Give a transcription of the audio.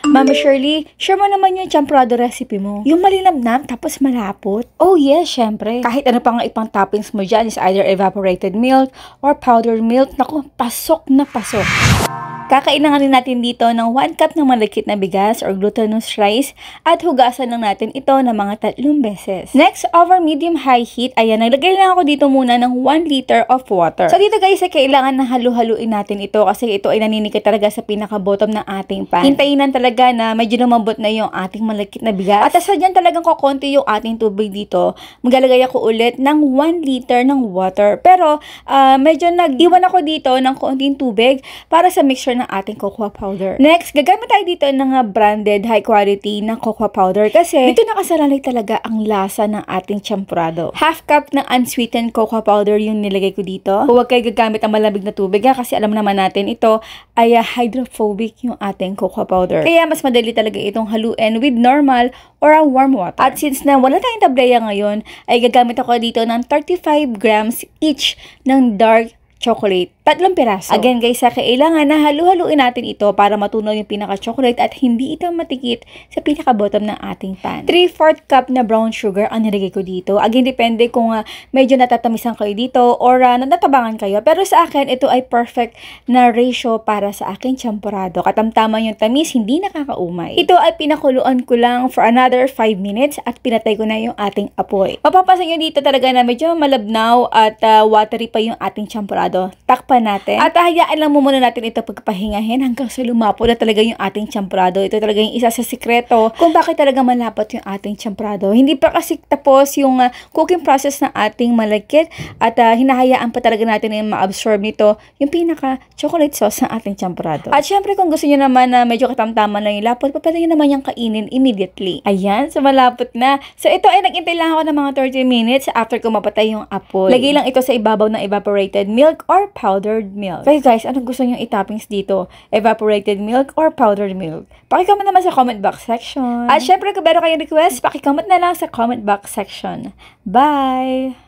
Mama Shirley, share mo naman yung champorado recipe mo. Yung malinamnam tapos malapot. Oh yes, syempre. Kahit ano pa nga ipang toppings mo dyan is either evaporated milk or powdered milk. Naku, pasok na pasok. Kakailangan rin natin dito ng 1 cup ng malagkit na bigas or glutinous rice at hugasan lang natin ito ng mga 3 beses. Next, over medium-high heat, ayan, naglagay lang ako dito muna ng 1 liter of water. So dito guys, kailangan na halu-haluin natin ito kasi ito ay naninikit talaga sa pinaka-bottom ng ating pan. Hintayin talaga na medyo lumambot na yung ating malagkit na bigas. At sa dyan talagang kukunti yung ating tubig dito. Maglalagay ako ulit ng 1 liter ng water. Pero medyo nag-iwan ako dito ng konting tubig para sa mixture ng ating cocoa powder. Next, gagamit tayo dito ng branded high quality na cocoa powder kasi dito nakasalalay talaga ang lasa ng ating champorado. Half cup ng unsweetened cocoa powder yung nilagay ko dito. Huwag kayo gagamit ang malamig na tubig kasi alam naman natin ito ay hydrophobic yung ating cocoa powder. Kaya mas madali talaga itong haluin with normal or a warm water. At since na wala tayong tableya ngayon, ay gagamit ako dito ng 35 grams each ng dark chocolate. 3 piraso. Again guys, kailangan na halu-haluin natin ito para matunaw yung pinaka-chocolate at hindi ito matikit sa pinaka-bottom ng ating pan. 3/4 cup na brown sugar ang nilagay ko dito. Again, depende kung medyo natatamisan kayo dito or natabangan kayo. Pero sa akin, ito ay perfect na ratio para sa aking champorado. Katamtaman yung tamis, hindi nakakaumay. Ito ay pinakuluan ko lang for another 5 minutes at pinatay ko na yung ating apoy. Mapapansin nyo dito talaga na medyo malabnaw at watery pa yung ating champorado. Takpan natin. At hayaan lang muna natin ito pagpahingahin hanggang sa lumapo na talaga yung ating champorado. Ito talaga yung isa sa sikreto kung bakit talaga malapot yung ating champorado. Hindi pa kasi tapos yung cooking process ng ating malagkit at hinahayaan pa talaga natin na ma-absorb nito yung pinaka-chocolate sauce ng ating champorado. At syempre kung gusto nyo naman na medyo katamtaman lang yung lapot, pwede nyo naman yung kainin immediately. Ayan, so malapot na. So ito ay nag-intay lang ako ng mga 30 minutes after ko mapatay yung apoy. Lagay lang ito sa ibabaw ng evaporated milk or powdered milk. Okay guys, anong gusto nyo i-toppings dito? Evaporated milk or powdered milk? Pakicomment naman sa comment box section. At syempre kung meron kayong request, pakicomment na lang sa comment box section. Bye!